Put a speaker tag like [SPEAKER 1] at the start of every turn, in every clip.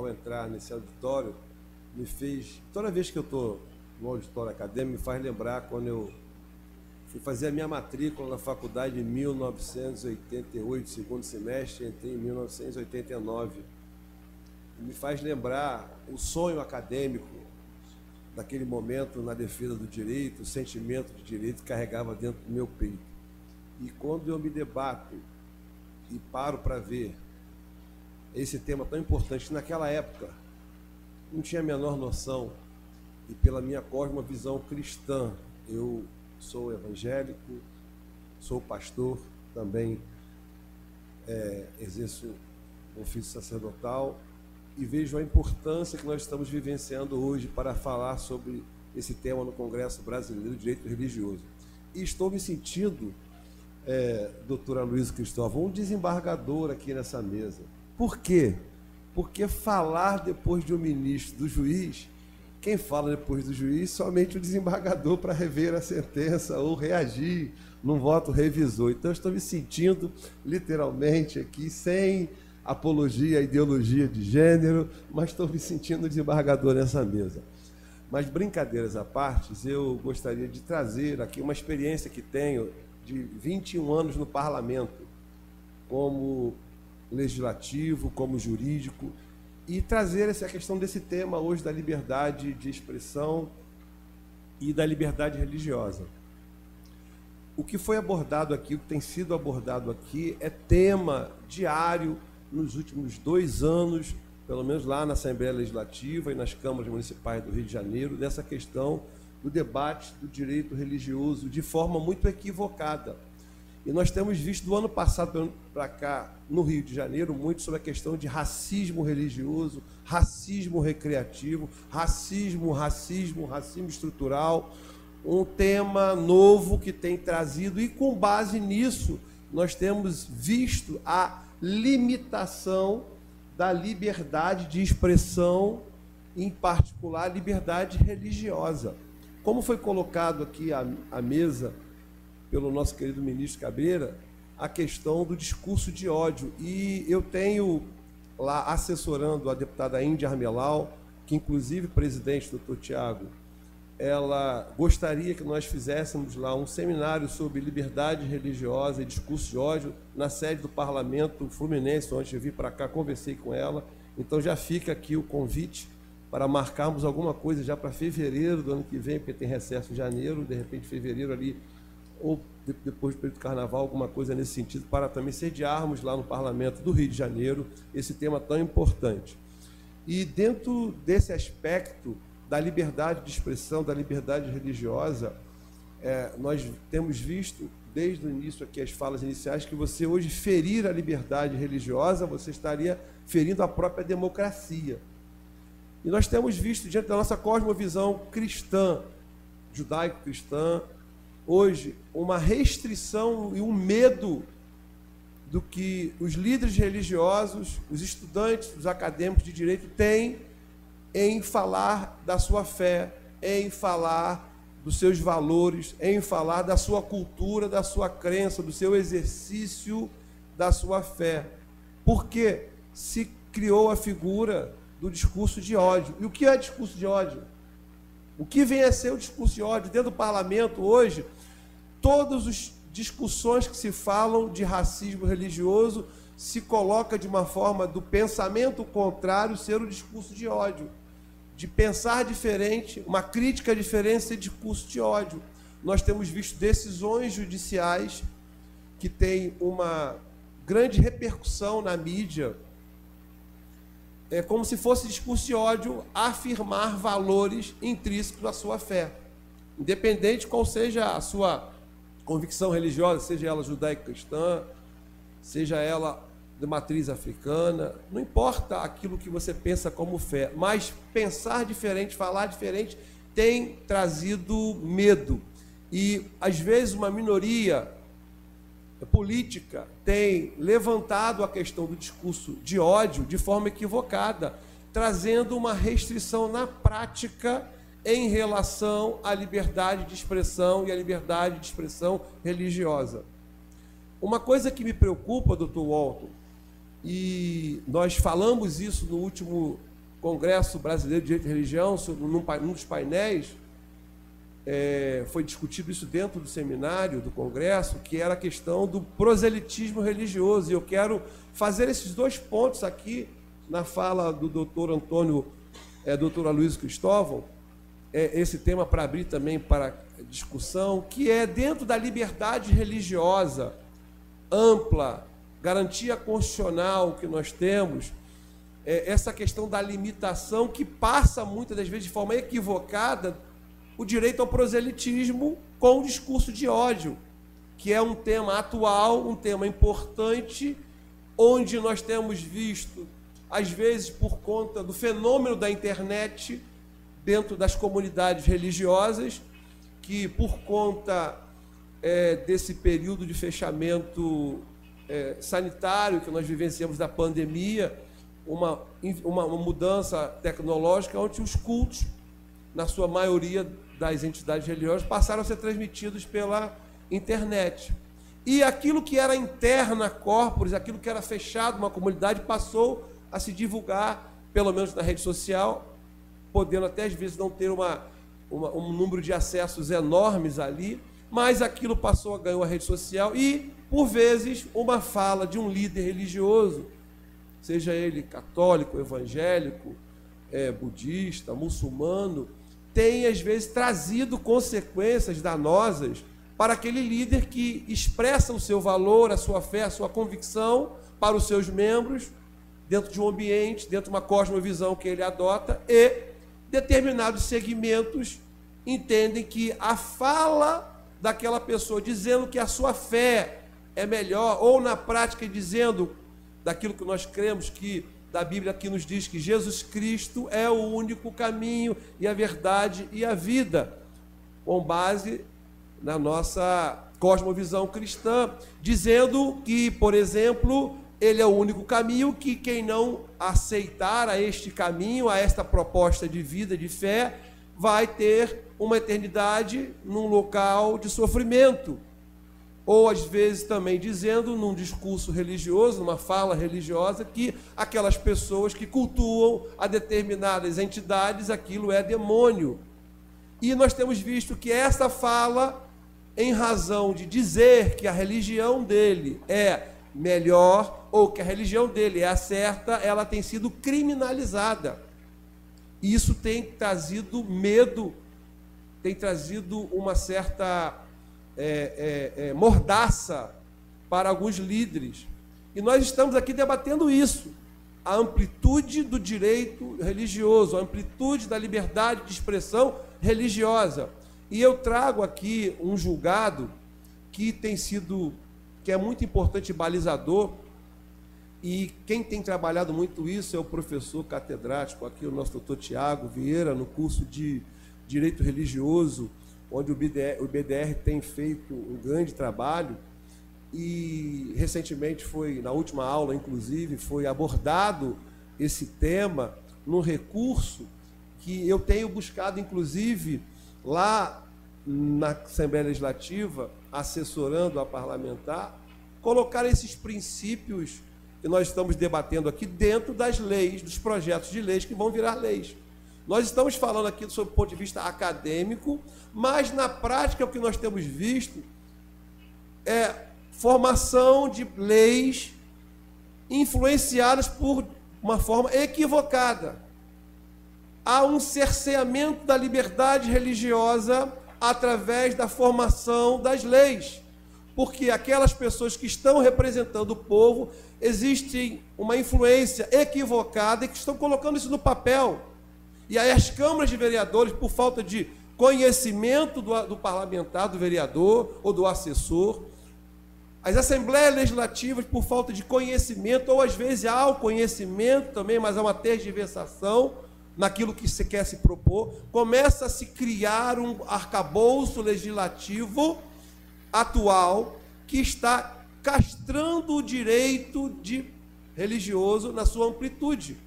[SPEAKER 1] ao entrar nesse auditório, me fez... Toda vez que eu estou no auditório acadêmico, me faz lembrar quando eu fui fazer a minha matrícula na faculdade em 1988, segundo semestre, entrei em 1989. Me faz lembrar o sonho acadêmico daquele momento na defesa do direito, o sentimento de direito que carregava dentro do meu peito. E quando eu me debato e paro para ver esse tema tão importante, que naquela época não tinha a menor noção, e pela minha cosmovisão cristã, eu sou evangélico, sou pastor, também exerço o ofício sacerdotal, e vejo a importância que nós estamos vivenciando hoje para falar sobre esse tema no Congresso Brasileiro de Direito Religioso. E estou me sentindo, doutora Luísa Cristóvão, um desembargador aqui nessa mesa. Por quê? Porque falar depois de um ministro, do juiz, quem fala depois do juiz, somente o desembargador para rever a sentença ou reagir num voto revisor. Então, estou me sentindo literalmente aqui, sem apologia à ideologia de gênero, mas estou me sentindo desembargador nessa mesa. Mas, brincadeiras à parte, eu gostaria de trazer aqui uma experiência que tenho de 21 anos no parlamento, como legislativo, como jurídico, e trazer essa questão desse tema hoje da liberdade de expressão e da liberdade religiosa. O que foi abordado aqui, o que tem sido abordado aqui, é tema diário nos últimos 2 anos, pelo menos lá na Assembleia Legislativa e nas câmaras municipais do Rio de Janeiro, dessa questão do debate do direito religioso de forma muito equivocada. E nós temos visto do ano passado para cá, no Rio de Janeiro, muito sobre a questão de racismo religioso, racismo recreativo, racismo estrutural, um tema novo que tem trazido, e com base nisso, nós temos visto a limitação da liberdade de expressão, em particular a liberdade religiosa. Como foi colocado aqui à mesa pelo nosso querido ministro Cabreira, a questão do discurso de ódio. E eu tenho lá assessorando a deputada Índia Armelau, que inclusive, presidente, doutor Tiago, ela gostaria que nós fizéssemos lá um seminário sobre liberdade religiosa e discurso de ódio na sede do Parlamento Fluminense, onde eu vim para cá, conversei com ela. Então já fica aqui o convite para marcarmos alguma coisa já para fevereiro do ano que vem, porque tem recesso em janeiro, de repente fevereiro ali, ou depois do período do carnaval, alguma coisa nesse sentido, para também sediarmos lá no Parlamento do Rio de Janeiro esse tema tão importante. E dentro desse aspecto da liberdade de expressão, da liberdade religiosa, nós temos visto, desde o início aqui, as falas iniciais, que você hoje ferir a liberdade religiosa, você estaria ferindo a própria democracia. E nós temos visto, diante da nossa cosmovisão cristã, judaico-cristã, hoje, uma restrição e um medo do que os líderes religiosos, os estudantes, os acadêmicos de direito têm em falar da sua fé, em falar dos seus valores, em falar da sua cultura, da sua crença, do seu exercício da sua fé. Porque se criou a figura do discurso de ódio. E o que é discurso de ódio? O que vem a ser o discurso de ódio? Dentro do parlamento hoje, todas as discussões que se falam de racismo religioso se coloca de uma forma do pensamento contrário ser o discurso de ódio, de pensar diferente, uma crítica diferente ser discurso de ódio. Nós temos visto decisões judiciais que têm uma grande repercussão na mídia, como se fosse discurso de ódio afirmar valores intrínsecos à sua fé, independente qual seja a sua convicção religiosa, seja ela judaico-cristã, seja ela de matriz africana, não importa aquilo que você pensa como fé, mas pensar diferente, falar diferente, tem trazido medo. E, às vezes, uma minoria política tem levantado a questão do discurso de ódio de forma equivocada, trazendo uma restrição na prática em relação à liberdade de expressão e à liberdade de expressão religiosa. Uma coisa que me preocupa, doutor Walton, e nós falamos isso no último Congresso Brasileiro de Direito e Religião, num dos painéis, foi discutido isso dentro do seminário do Congresso, que era a questão do proselitismo religioso. E eu quero fazer esses 2 pontos aqui na fala do doutor doutor Aloysio Cristóvão, esse tema para abrir também para discussão, que é dentro da liberdade religiosa ampla, garantia constitucional que nós temos, essa questão da limitação que passa muitas das vezes de forma equivocada o direito ao proselitismo com o discurso de ódio, que é um tema atual, um tema importante, onde nós temos visto, às vezes por conta do fenômeno da internet, dentro das comunidades religiosas, que por conta desse período de fechamento sanitário que nós vivenciamos da pandemia, uma mudança tecnológica, onde os cultos, na sua maioria das entidades religiosas, passaram a ser transmitidos pela internet. E aquilo que era interna corporis, aquilo que era fechado uma comunidade, passou a se divulgar, pelo menos na rede social, podendo até às vezes não ter um número de acessos enormes ali, mas aquilo passou a ganhar a rede social e, por vezes, uma fala de um líder religioso, seja ele católico, evangélico, budista, muçulmano, tem, às vezes, trazido consequências danosas para aquele líder que expressa o seu valor, a sua fé, a sua convicção para os seus membros, dentro de um ambiente, dentro de uma cosmovisão que ele adota, e determinados segmentos entendem que a fala daquela pessoa dizendo que a sua fé é melhor, ou na prática dizendo daquilo que nós cremos, que da Bíblia que nos diz que Jesus Cristo é o único caminho e a verdade e a vida, com base na nossa cosmovisão cristã, dizendo que, por exemplo, ele é o único caminho, que quem não aceitar a este caminho, a esta proposta de vida, de fé, vai ter uma eternidade num local de sofrimento. Ou, às vezes, também dizendo, num discurso religioso, numa fala religiosa, que aquelas pessoas que cultuam a determinadas entidades, aquilo é demônio. E nós temos visto que essa fala, em razão de dizer que a religião dele é melhor, ou que a religião dele é a certa, ela tem sido criminalizada. E isso tem trazido medo, tem trazido uma certa mordaça para alguns líderes. E nós estamos aqui debatendo isso, a amplitude do direito religioso, a amplitude da liberdade de expressão religiosa. E eu trago aqui um julgado que é muito importante e balizador, e quem tem trabalhado muito isso é o professor catedrático aqui, o nosso doutor Tiago Vieira, no curso de Direito Religioso, onde o BDR tem feito um grande trabalho, e recentemente na última aula, inclusive, foi abordado esse tema num recurso que eu tenho buscado, inclusive, lá na Assembleia Legislativa, assessorando a parlamentar, colocar esses princípios que nós estamos debatendo aqui dentro das leis, dos projetos de leis que vão virar leis. Nós estamos falando aqui sob o ponto de vista acadêmico, mas na prática o que nós temos visto é formação de leis influenciadas por uma forma equivocada. Há um cerceamento da liberdade religiosa através da formação das leis, porque aquelas pessoas que estão representando o povo, existe uma influência equivocada e que estão colocando isso no papel. E aí as câmaras de vereadores, por falta de conhecimento do parlamentar, do vereador ou do assessor, as assembleias legislativas, por falta de conhecimento, ou às vezes há o conhecimento também, mas há uma tergiversação naquilo que se quer se propor, começa a se criar um arcabouço legislativo atual que está castrando o direito religioso na sua amplitude.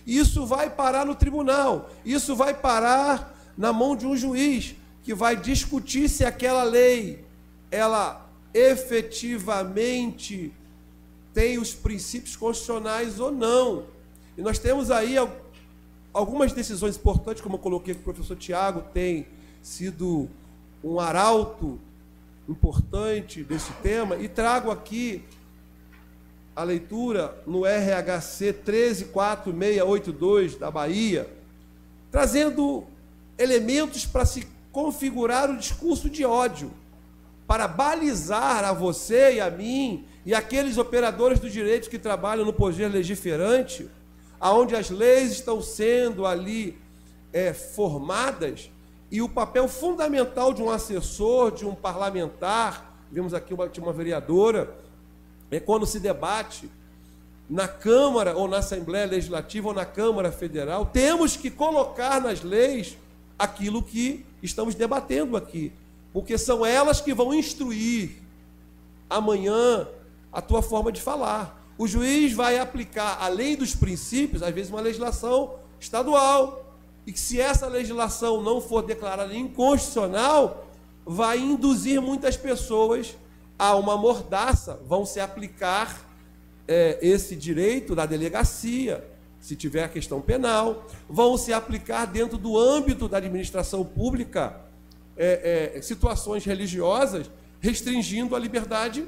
[SPEAKER 1] Isso vai parar no tribunal, isso vai parar na mão de um juiz que vai discutir se aquela lei, ela efetivamente tem os princípios constitucionais ou não. E nós temos aí algumas decisões importantes, como eu coloquei, que o professor Tiago tem sido um arauto importante desse tema, e trago aqui a leitura no RHC 134682 da Bahia, trazendo elementos para se configurar o discurso de ódio, para balizar a você e a mim e aqueles operadores do direito que trabalham no poder legiferante, aonde as leis estão sendo ali formadas, e o papel fundamental de um assessor, de um parlamentar, vimos aqui uma vereadora, quando se debate na Câmara ou na Assembleia Legislativa ou na Câmara Federal, temos que colocar nas leis aquilo que estamos debatendo aqui, porque são elas que vão instruir amanhã a tua forma de falar. O juiz vai aplicar, além dos princípios, às vezes uma legislação estadual, e que se essa legislação não for declarada inconstitucional, vai induzir muitas pessoas a uma mordaça, vão se aplicar esse direito da delegacia, se tiver a questão penal, vão se aplicar dentro do âmbito da administração pública situações religiosas, restringindo a liberdade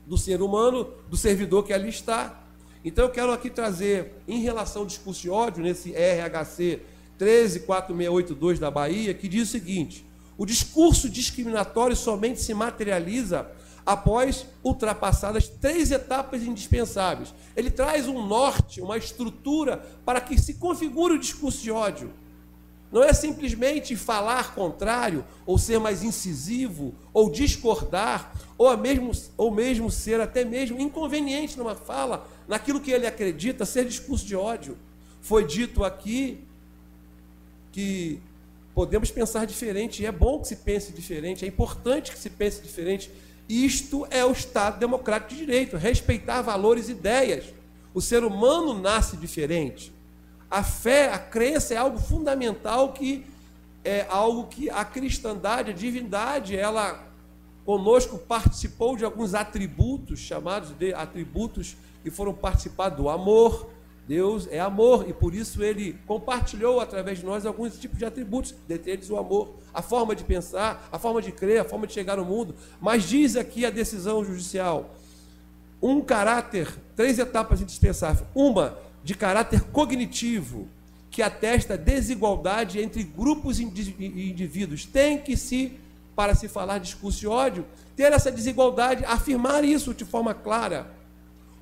[SPEAKER 1] do ser humano, do servidor que ali está. Então eu quero aqui trazer, em relação ao discurso de ódio, nesse RHC 134682 da Bahia, que diz o seguinte: o discurso discriminatório somente se materializa após ultrapassadas 3 etapas indispensáveis. Ele traz um norte, uma estrutura para que se configure o discurso de ódio. Não é simplesmente falar contrário, ou ser mais incisivo, ou discordar, ou mesmo ser até mesmo inconveniente numa fala, naquilo que ele acredita ser discurso de ódio. Foi dito aqui que podemos pensar diferente, e é bom que se pense diferente, é importante que se pense diferente. Isto é o Estado democrático de direito, respeitar valores e ideias. O ser humano nasce diferente. A fé, a crença é algo fundamental, que é algo que a cristandade, a divindade, ela conosco participou de alguns atributos, chamados de atributos que foram participar do amor. Deus é amor, e por isso ele compartilhou através de nós alguns tipos de atributos, dentre eles o amor, a forma de pensar, a forma de crer, a forma de chegar no mundo. Mas diz aqui a decisão judicial, um caráter, 3 etapas indispensáveis. Uma de caráter cognitivo, que atesta desigualdade entre grupos e indivíduos. Tem que para se falar de discurso de ódio, ter essa desigualdade, afirmar isso de forma clara.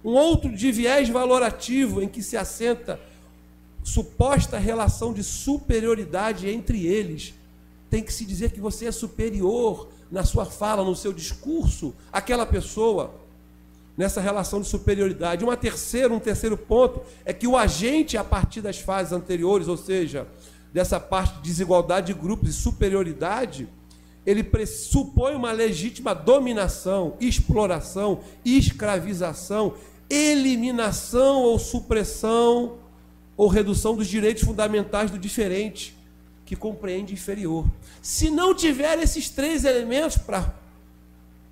[SPEAKER 1] Um outro de viés valorativo, em que se assenta suposta relação de superioridade entre eles. Tem que se dizer que você é superior na sua fala, no seu discurso, àquela pessoa, nessa relação de superioridade. Um terceiro ponto é que o agente, a partir das fases anteriores, ou seja, dessa parte de desigualdade de grupos e superioridade, ele pressupõe uma legítima dominação, exploração, escravização, eliminação ou supressão ou redução dos direitos fundamentais do diferente, que compreende inferior. Se não tiver esses 3 elementos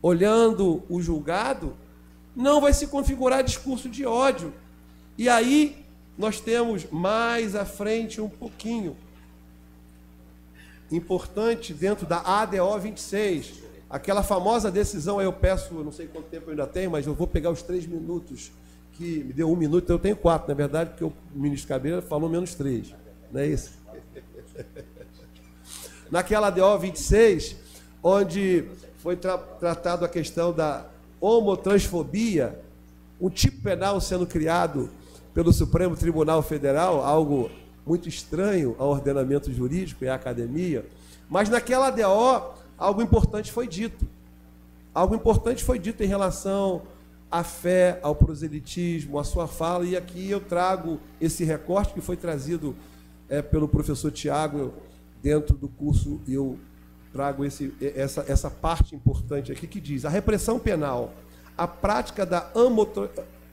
[SPEAKER 1] olhando o julgado, não vai se configurar discurso de ódio. E aí nós temos mais à frente um pouquinho importante dentro da ADO 26, aquela famosa decisão. Aí eu peço, eu não sei quanto tempo eu ainda tenho, mas eu vou pegar os 3 minutos, que me deu 1 minuto, então eu tenho 4, na verdade, porque o ministro Cabreira falou menos 3, não é isso? Naquela ADO 26, onde foi tratado a questão da homotransfobia, um tipo penal sendo criado pelo Supremo Tribunal Federal, algo muito estranho ao ordenamento jurídico e à academia, mas naquela ADO algo importante foi dito. Algo importante foi dito em relação à fé, ao proselitismo, à sua fala, e aqui eu trago esse recorte que foi trazido pelo professor Tiago dentro do curso, e eu trago essa parte importante aqui, que diz: a repressão penal, a prática da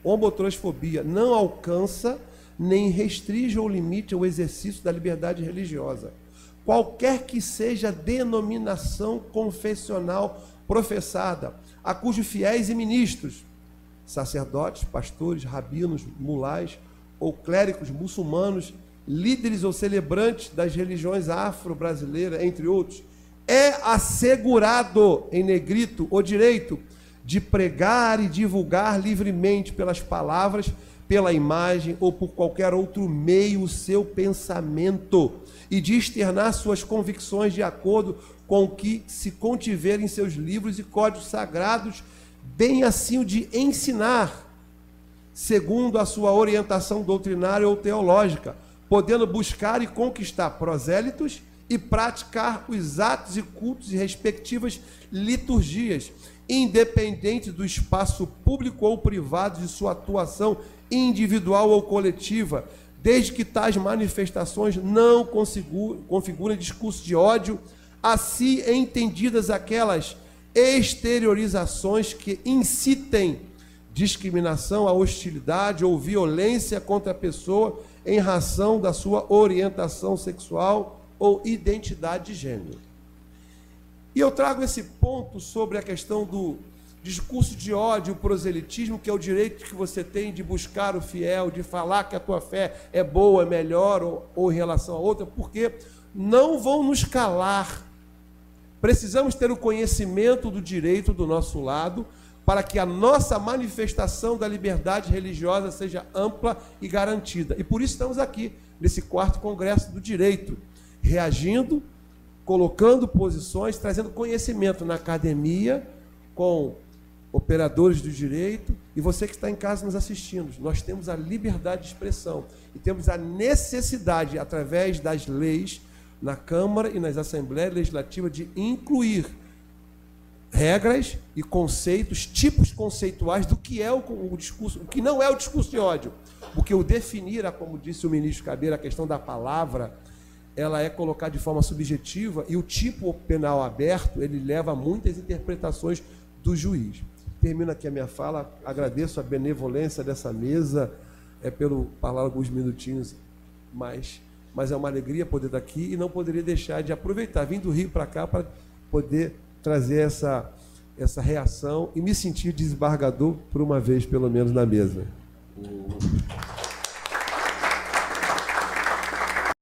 [SPEAKER 1] homotransfobia não alcança nem restringe ou limite o exercício da liberdade religiosa, qualquer que seja a denominação confessional professada, a cujos fiéis e ministros, sacerdotes, pastores, rabinos, mulás ou clérigos muçulmanos líderes ou celebrantes das religiões afro-brasileiras, entre outros, é assegurado, em negrito, o direito de pregar e divulgar livremente pelas palavras, pela imagem ou por qualquer outro meio o seu pensamento e de externar suas convicções de acordo com o que se contiver em seus livros e códigos sagrados, bem assim o de ensinar, segundo a sua orientação doutrinária ou teológica, podendo buscar e conquistar prosélitos e praticar os atos e cultos e respectivas liturgias, independente do espaço público ou privado de sua atuação individual ou coletiva, desde que tais manifestações não configurem discurso de ódio, assim entendidas aquelas exteriorizações que incitem discriminação, a hostilidade ou violência contra a pessoa em razão da sua orientação sexual ou identidade de gênero. E eu trago esse ponto sobre a questão do discurso de ódio, o proselitismo, que é o direito que você tem de buscar o fiel, de falar que a tua fé é boa, é melhor ou em relação a outra, porque não vão nos calar. Precisamos ter o conhecimento do direito do nosso lado para que a nossa manifestação da liberdade religiosa seja ampla e garantida. E por isso estamos aqui, nesse 4º Congresso do Direito, reagindo, colocando posições, trazendo conhecimento na academia, com operadores do direito, e você que está em casa nos assistindo. Nós temos a liberdade de expressão e temos a necessidade, através das leis, na Câmara e nas Assembleias Legislativas, de incluir regras e conceitos, tipos conceituais do que é o discurso, o que não é o discurso de ódio. Porque o definir, como disse o ministro Cabeira, a questão da palavra, ela é colocada de forma subjetiva e o tipo penal aberto, ele leva a muitas interpretações do juiz. Termino aqui a minha fala, agradeço a benevolência dessa mesa, pelo falar alguns minutinhos, mas é uma alegria poder estar aqui e não poderia deixar de aproveitar, vim do Rio para cá para poder trazer essa reação e me sentir desembargador por uma vez, pelo menos, na mesa.
[SPEAKER 2] O